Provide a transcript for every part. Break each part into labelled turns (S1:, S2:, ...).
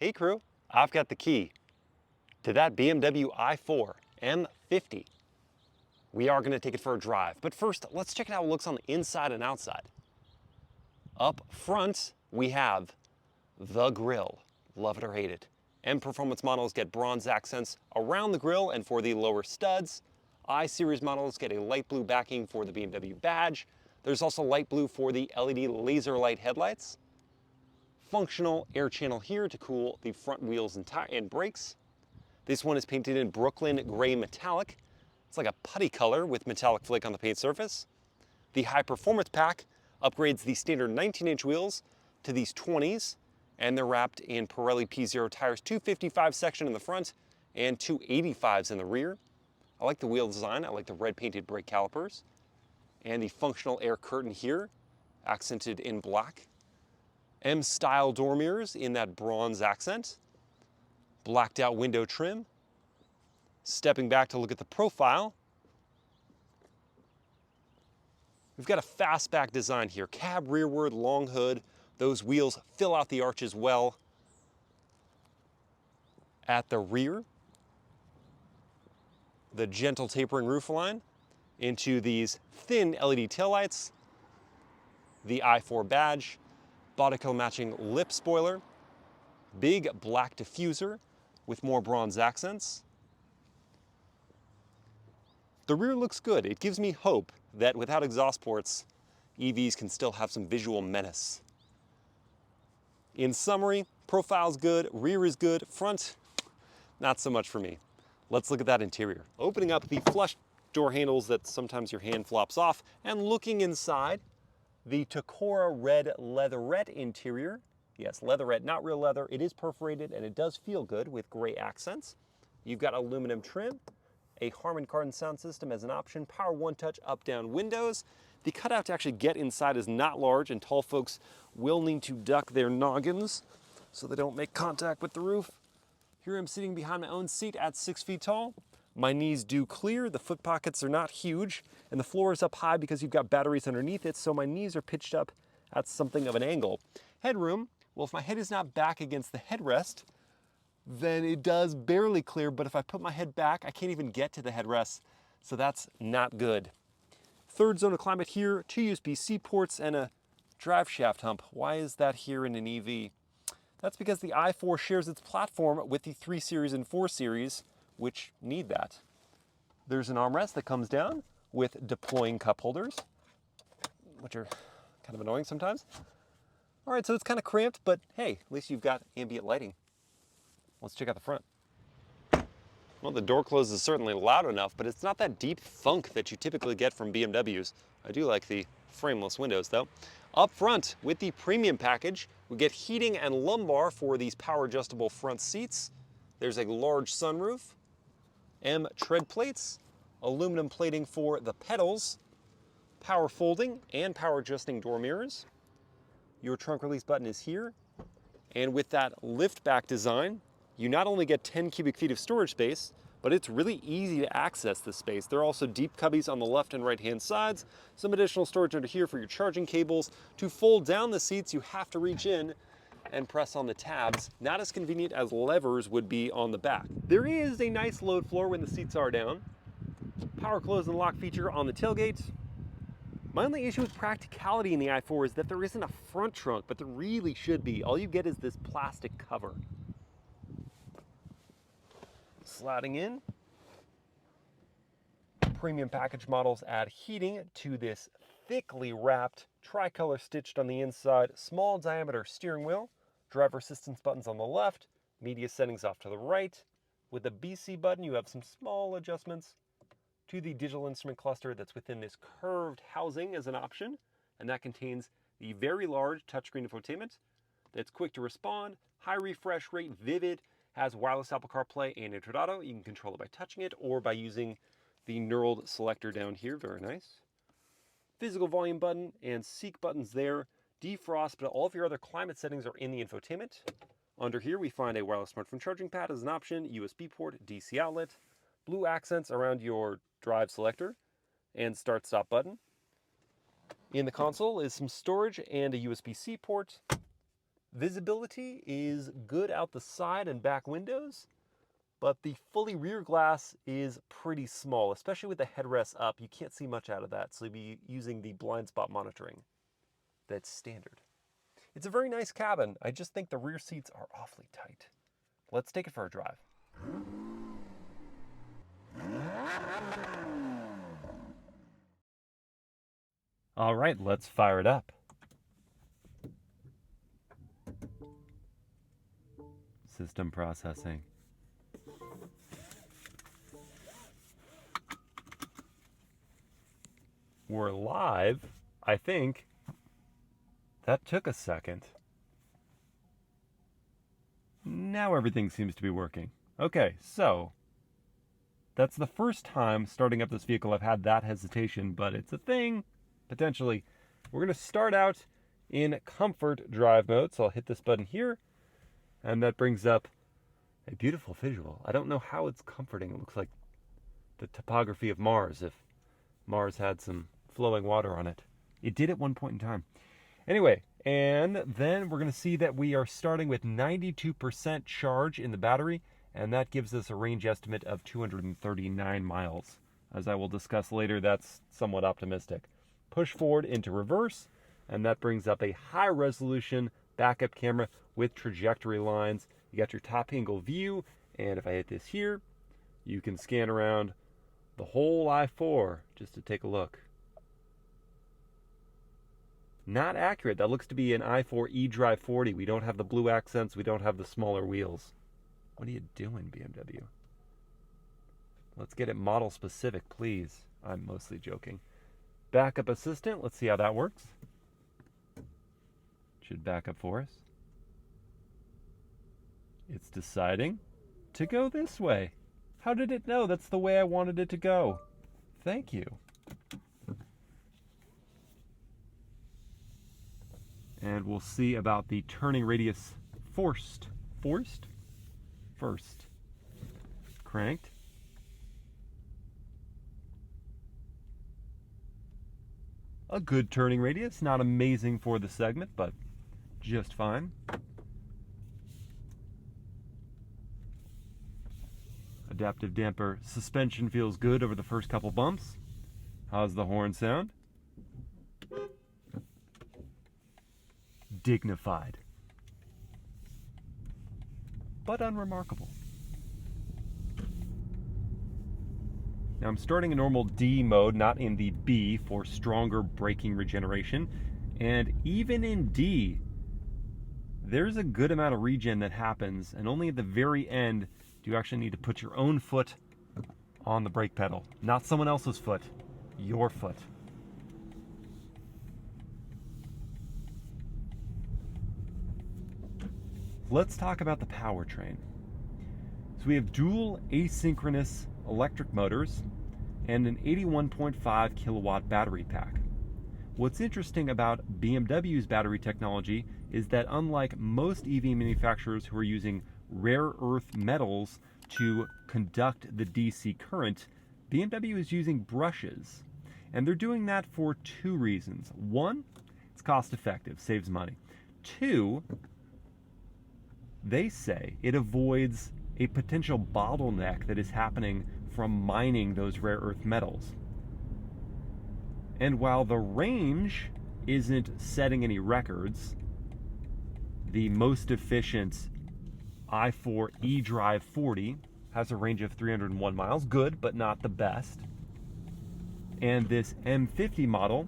S1: Hey crew, I've got the key to that BMW i4 M50. We are going to take it for a drive, but first let's check out how it looks on the inside and outside. Up front, we have the grille. Love it or hate it. M Performance models get bronze accents around the grille and for the lower studs. I-Series models get a light blue backing for the BMW badge. There's also light blue for the LED laser light headlights. Functional air channel here to cool the front wheels and brakes. This one is painted in Brooklyn Gray Metallic. It's like a putty color with metallic flake on the paint surface. The High Performance Pack upgrades the standard 19-inch wheels to these 20s, and they're wrapped in Pirelli P0 tires, 255 section in the front and 285s in the rear. I like the wheel design. I like the red painted brake calipers and the functional air curtain here, accented in black. M-style door mirrors in that bronze accent. Blacked out window trim. Stepping back to look at the profile, we've got a fastback design here. Cab rearward, long hood. Those wheels fill out the arches well. At the rear, the gentle tapering roofline into these thin LED taillights. The i4 badge, body color matching lip spoiler, big black diffuser with more bronze accents. The rear looks good. It gives me hope that without exhaust ports, EVs can still have some visual menace. In summary, profile's good, rear is good, front, not so much for me. Let's look at that interior. Opening up the flush door handles that sometimes your hand flops off, and looking inside, the Tacora Red Leatherette interior. Yes, leatherette, not real leather. It is perforated and it does feel good with gray accents. You've got aluminum trim, a Harman Kardon sound system as an option, power one-touch up-down windows. The cutout to actually get inside is not large, and tall folks will need to duck their noggins so they don't make contact with the roof. Here I'm sitting behind my own seat at 6 feet tall. My knees do clear, the foot pockets are not huge, and the floor is up high because you've got batteries underneath it, so my knees are pitched up at something of an angle. Headroom, well, if my head is not back against the headrest, then it does barely clear, but if I put my head back, I can't even get to the headrest, so that's not good. Third zone of climate here, 2 USB-C ports and a drive shaft hump. Why is that here in an EV? That's because the i4 shares its platform with the 3 Series and 4 Series, which need that. There's an armrest that comes down with deploying cup holders, which are kind of annoying sometimes. All right, so it's kind of cramped, but hey, at least you've got ambient lighting. Let's check out the front. Well, the door close is certainly loud enough, but it's not that deep thunk that you typically get from BMWs. I do like the frameless windows though. Up front, with the premium package, we get heating and lumbar for these power adjustable front seats. There's a large sunroof, M tread plates, aluminum plating for the pedals, power folding and power adjusting door mirrors. Your trunk release button is here. And with that lift back design, you not only get 10 cubic feet of storage space, but it's really easy to access this space. There are also deep cubbies on the left and right hand sides, some additional storage under here for your charging cables. To fold down the seats, you have to reach in and press on the tabs. Not as convenient as levers would be on the back. There is a nice load floor when the seats are down. Power close and lock feature on the tailgate. My only issue with practicality in the i4 is that there isn't a front trunk, but there really should be. All you get is this plastic cover. Sliding in. Premium package models add heating to this thickly wrapped, tricolor stitched on the inside, small diameter steering wheel, driver assistance buttons on the left, media settings off to the right. With the BC button, you have some small adjustments to the digital instrument cluster that's within this curved housing as an option, and that contains the very large touchscreen infotainment that's quick to respond, high refresh rate, vivid, has wireless Apple CarPlay and Android Auto. You can control it by touching it or by using the knurled selector down here, very nice. Physical volume button and seek buttons there, defrost, but all of your other climate settings are in the infotainment. Under here we find a wireless smartphone charging pad as an option, USB port, DC outlet, blue accents around your drive selector, and start stop button. In the console is some storage and a USB-C port. Visibility is good out the side and back windows, but the fully rear glass is pretty small, especially with the headrest up. You can't see much out of that, so you'll be using the blind spot monitoring. That's standard. It's a very nice cabin. I just think the rear seats are awfully tight. Let's take it for a drive. All right, let's fire it up. System processing. We're live, I think. That took a second. Now everything seems to be working. Okay, so that's the first time starting up this vehicle I've had that hesitation, but it's a thing, potentially. We're going to start out in comfort drive mode, so I'll hit this button here, and that brings up a beautiful visual. I don't know how it's comforting. It looks like the topography of Mars, if Mars had some flowing water on it. It did at one point in time. Anyway, and then we're going to see that we are starting with 92% charge in the battery, and that gives us a range estimate of 239 miles. As I will discuss later, that's somewhat optimistic. Push forward into reverse, and that brings up a high-resolution backup camera with trajectory lines. You got your top angle view, and if I hit this here, you can scan around the whole I-4 just to take a look. Not accurate. That looks to be an i4 eDrive 40. We don't have the blue accents. We don't have the smaller wheels. What are you doing, BMW? Let's get it model specific, please. I'm mostly joking. Backup assistant. Let's see how that works. Should back up for us. It's deciding to go this way. How did it know that's the way I wanted it to go? Thank you. And we'll see about the turning radius first. Cranked. A good turning radius, not amazing for the segment, but just fine. Adaptive damper suspension feels good over the first couple bumps. How's the horn sound? Dignified, but unremarkable. Now I'm starting in normal D mode, not in the B, for stronger braking regeneration. And even in D, there's a good amount of regen that happens, and only at the very end do you actually need to put your own foot on the brake pedal. Not someone else's foot, your foot. Let's talk about the powertrain. So we have dual asynchronous electric motors and an 81.5 kilowatt battery pack. What's interesting about BMW's battery technology is that unlike most EV manufacturers who are using rare earth metals to conduct the DC current, BMW is using brushes. And they're doing that for two reasons. One, it's cost effective, saves money. Two, they say it avoids a potential bottleneck that is happening from mining those rare earth metals. And while the range isn't setting any records, the most efficient i4 eDrive 40 has a range of 301 miles. Good, but not the best. And this M50 model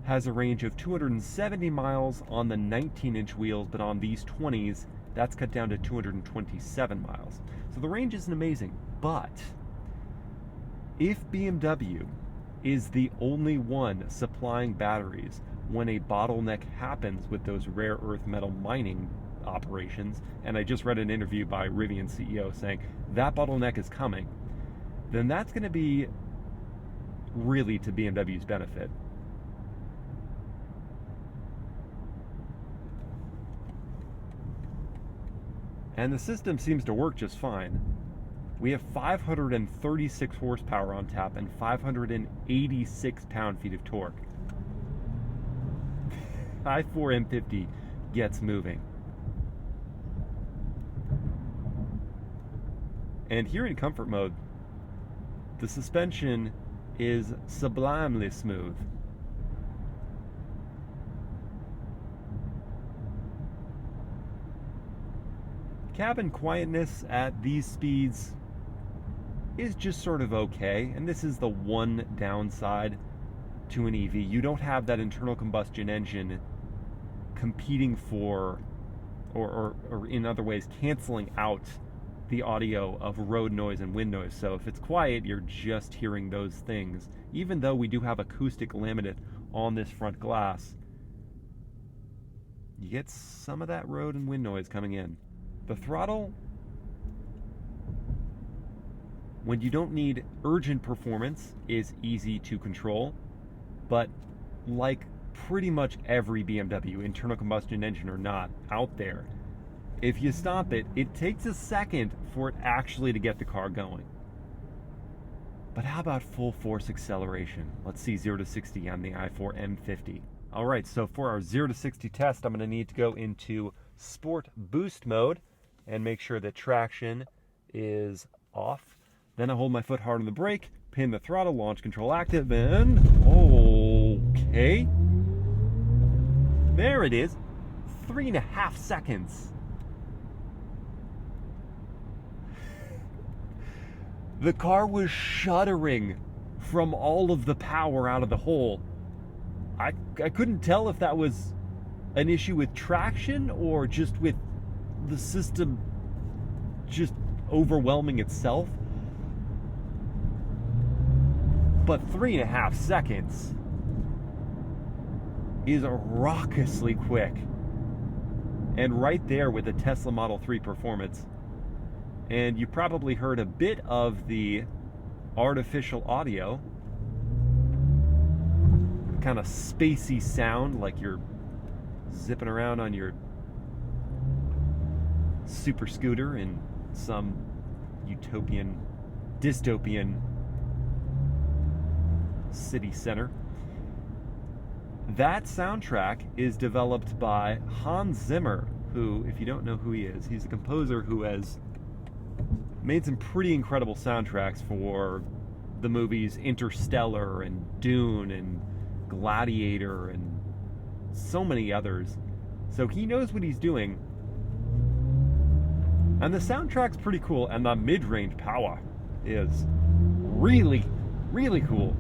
S1: has a range of 270 miles on the 19-inch wheels, but on these 20s, that's cut down to 227 miles. So the range isn't amazing, but if BMW is the only one supplying batteries when a bottleneck happens with those rare earth metal mining operations, and I just read an interview by Rivian CEO saying that bottleneck is coming, then that's going to be really to BMW's benefit. And the system seems to work just fine. We have 536 horsepower on tap and 586 pound-feet of torque. i4 M50
S2: gets moving. And here in comfort mode, the suspension is sublimely smooth. Cabin quietness at these speeds is just sort of okay, and this is the one downside to an EV. You don't have that internal combustion engine competing for, or in other ways, canceling out the audio of road noise and wind noise. So if it's quiet, you're just hearing those things. Even though we do have acoustic laminate on this front glass, you get some of that road and wind noise coming in. The throttle, when you don't need urgent performance, is easy to control, but like pretty much every BMW, internal combustion engine or not, out there, if you stop it, it takes a second for it actually to get the car going. But how about full force acceleration? Let's see 0 to 60 on the i4 M50. All right, so for our 0 to 60 test, I'm going to need to go into Sport Boost mode and make sure that traction is off. Then I hold my foot hard on the brake, pin the throttle, launch control active, and okay. There it is, 3.5 seconds. The car was shuddering from all of the power out of the hole. I couldn't tell if that was an issue with traction or just with the system just overwhelming itself. But 3.5 seconds is raucously quick. And right there with the Tesla Model 3 performance. And you probably heard a bit of the artificial audio. Kind of spacey sound, like you're zipping around on your super scooter in some utopian, dystopian city center. That soundtrack is developed by Hans Zimmer, who, if you don't know who he is, he's a composer who has made some pretty incredible soundtracks for the movies Interstellar and Dune and Gladiator and so many others. So he knows what he's doing. And the soundtrack's pretty cool, and the mid-range power is really, really cool.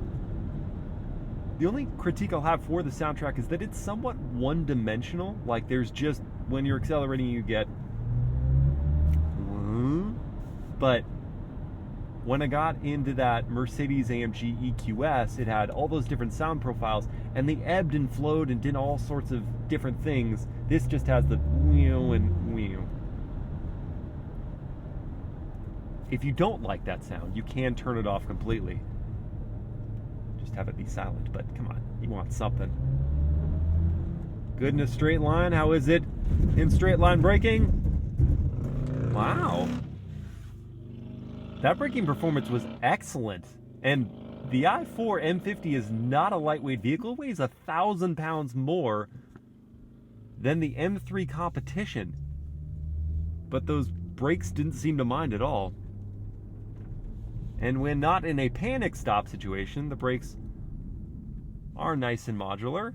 S2: The only critique I'll have for the soundtrack is that it's somewhat one-dimensional. Like, there's just, when you're accelerating, you get... But when I got into that Mercedes-AMG EQS, it had all those different sound profiles, and they ebbed and flowed and did all sorts of different things. This just has the wheel and wheel. If you don't like that sound, you can turn it off completely. Just have it be silent, but come on, you want something. Good in a straight line. How is it in straight line braking? Wow. That braking performance was excellent. And the i4 M50 is not a lightweight vehicle. It weighs 1,000 pounds more than the M3 competition. But those brakes didn't seem to mind at all. And when not in a panic stop situation, the brakes are nice and modular.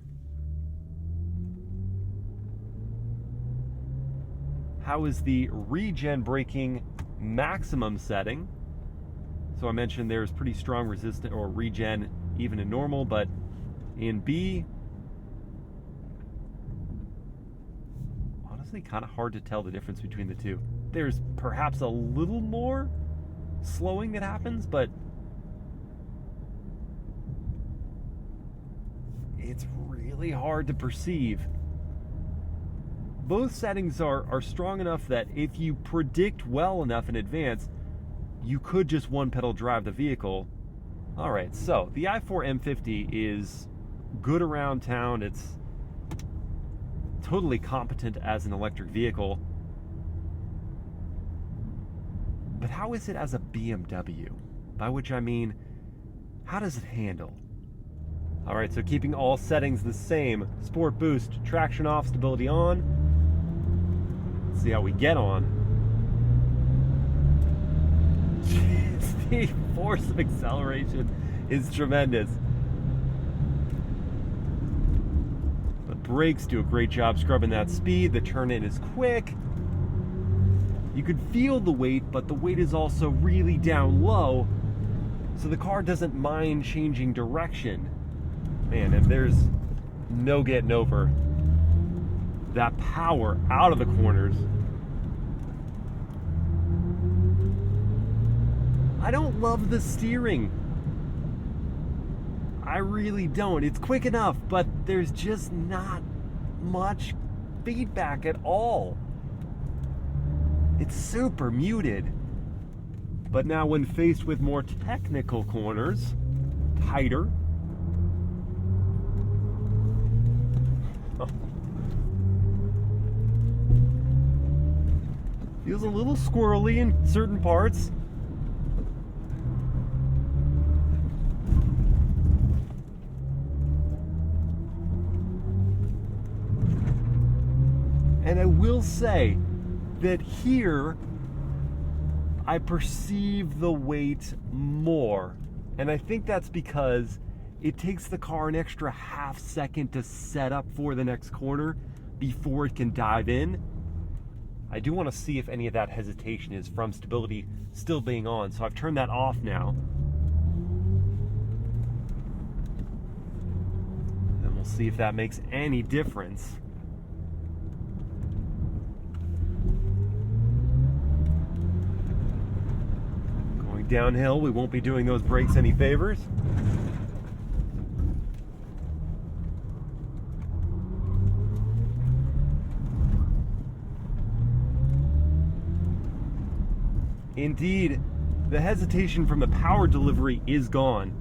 S2: How is the regen braking maximum setting? So I mentioned there's pretty strong resistance or regen even in normal, but in B, honestly kind of hard to tell the difference between the two. There's perhaps a little more slowing that happens, but it's really hard to perceive. Both settings are strong enough that if you predict well enough in advance, you could just one pedal drive the vehicle. All right, so the i4 M50 is good around town. It's totally competent as an electric vehicle. But how is it as a BMW? By which I mean, how does it handle? All right, so keeping all settings the same. Sport boost, traction off, stability on. Let's see how we get on. Jeez, the force of acceleration is tremendous. The brakes do a great job scrubbing that speed. The turn in is quick. You can feel the weight, but the weight is also really down low, so the car doesn't mind changing direction. Man, and there's no getting over that power out of the corners. I don't love the steering. I really don't. It's quick enough, but there's just not much feedback at all. It's super muted. But now when faced with more technical corners, tighter, feels a little squirrely in certain parts. And I will say that here I perceive the weight more. And I think that's because it takes the car an extra half second to set up for the next corner before it can dive in. I do want to see if any of that hesitation is from stability still being on, so I've turned that off now. And we'll see if that makes any difference. Going downhill, we won't be doing those brakes any favors. Indeed, the hesitation from the power delivery is gone.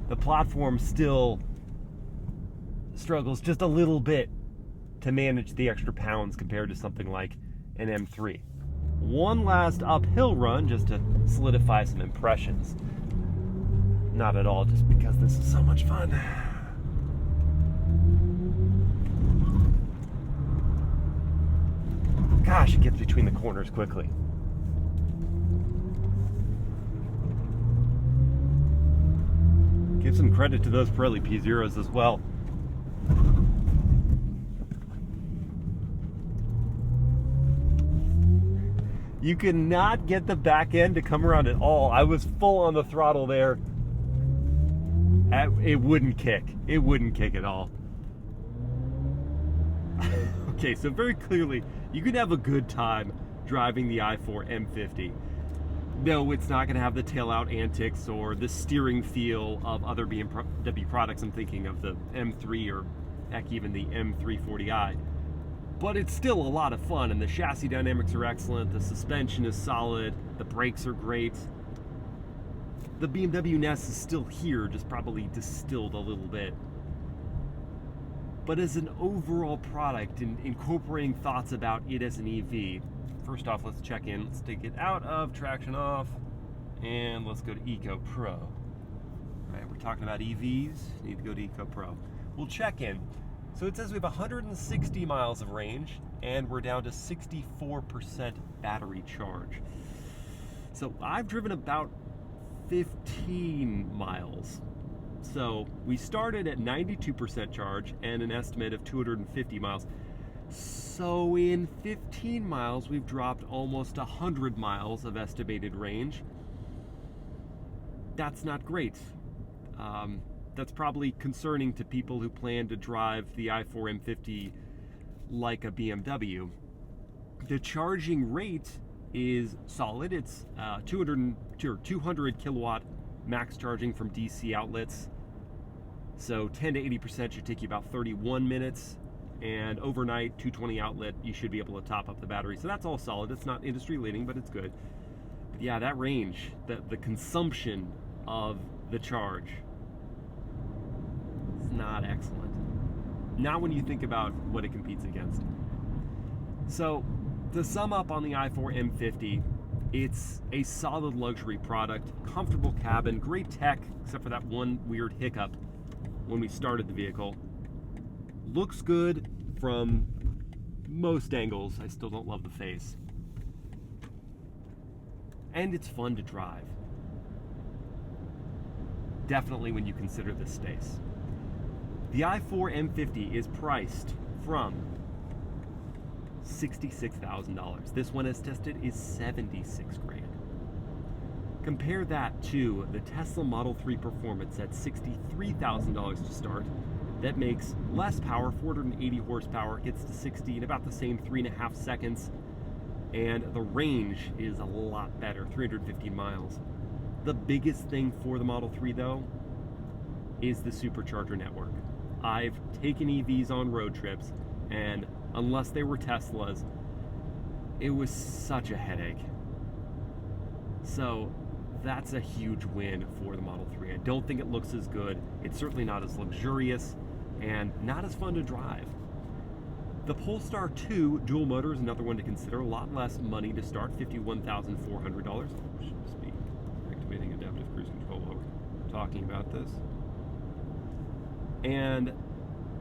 S2: The platform still struggles just a little bit to manage the extra pounds compared to something like an M3. One last uphill run just to solidify some impressions. Not at all, just because this is so much fun. Gosh, it gets between the corners quickly. Give some credit to those Pirelli P0s as well. You cannot get the back end to come around at all. I was full on the throttle there. It wouldn't kick. It wouldn't kick at all. Okay, so very clearly, you can have a good time driving the i4 M50. No, it's not going to have the tail-out antics or the steering feel of other BMW products. I'm thinking of the M3 or heck, even the M340i. But it's still a lot of fun, and the chassis dynamics are excellent, the suspension is solid, the brakes are great. The BMW-ness is still here, just probably distilled a little bit. But as an overall product, and incorporating thoughts about it as an EV, first off, let's check in. Let's take it out of traction off, and let's go to Eco Pro. All right, we're talking about EVs, need to go to Eco Pro. We'll check in. So it says we have 160 miles of range, and we're down to 64% battery charge. So I've driven about 15 miles. So we started at 92% charge and an estimate of 250 miles. So in 15 miles, we've dropped almost 100 miles of estimated range. That's not great. That's probably concerning to people who plan to drive the i4 M50 like a BMW. The charging rate is solid. It's 200 kilowatt max charging from DC outlets. So 10 to 80% should take you about 31 minutes. And overnight, 220 outlet, you should be able to top up the battery. So that's all solid. It's not industry leading, but it's good. But yeah, that range, the consumption of the charge, is not excellent. Not when you think about what it competes against. So to sum up on the i4 M50, it's a solid luxury product, comfortable cabin, great tech, except for that one weird hiccup when we started the vehicle. Looks good from most angles. I still don't love the face. And it's fun to drive. Definitely when you consider this space. The i4 M50 is priced from $66,000. This one, as tested, is $76 grand. Compare that to the Tesla Model 3 Performance at $63,000 to start. That makes less power, 480 horsepower, gets to 60 in about the same 3.5 seconds. And the range is a lot better, 350 miles. The biggest thing for the Model 3, though, is the supercharger network. I've taken EVs on road trips, and unless they were Teslas, it was such a headache. So that's a huge win for the Model 3. I don't think it looks as good. It's certainly not as luxurious and not as fun to drive. The Polestar 2 dual motor is another one to consider. A lot less money to start, $51,400. I should just be activating adaptive cruise control while we're talking about this. And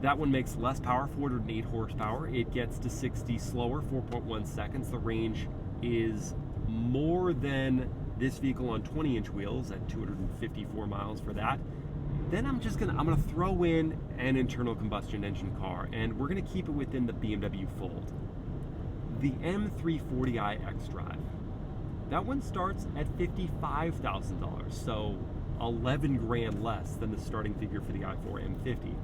S2: that one makes less power, 408 horsepower. It gets to 60 slower, 4.1 seconds. The range is more than this vehicle on 20-inch wheels at 254 miles for that. Then I'm gonna throw in an internal combustion engine car, and we're gonna keep it within the BMW fold. The M340i xDrive. That one starts at $55,000, so 11 grand less than the starting figure for the i4 M50.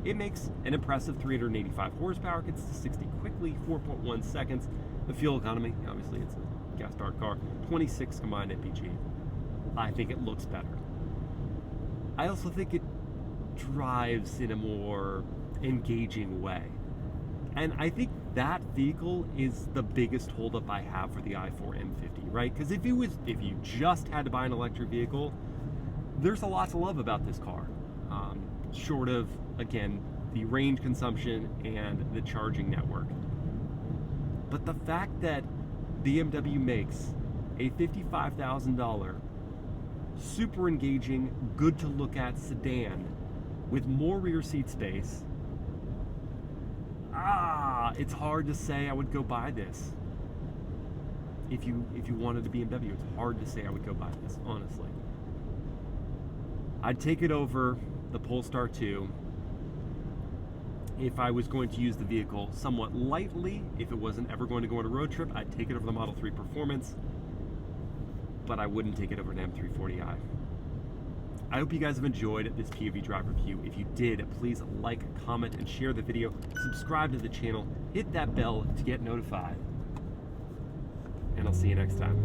S2: It makes an impressive 385 horsepower, gets to 60 quickly, 4.1 seconds. The fuel economy, obviously it's a gas-powered car, 26 combined mpg. I think it looks better. I also think it drives in a more engaging way. And I think that vehicle is the biggest holdup I have for the i4 M50, right? Because if you just had to buy an electric vehicle, there's a lot to love about this car. Short of, again, the range consumption and the charging network. But the fact that BMW makes a $55,000 super engaging, good to look at sedan with more rear seat space, it's hard to say I would go buy this. If you wanted a BMW, it's hard to say I would go buy this, honestly. I'd take it over the Polestar 2 if I was going to use the vehicle somewhat lightly. If it wasn't ever going to go on a road trip, I'd take it over the Model 3 Performance, but I wouldn't take it over an M340i. I hope you guys have enjoyed this POV drive review. If you did, please like, comment, and share the video. Subscribe to the channel. Hit that bell to get notified. And I'll see you next time.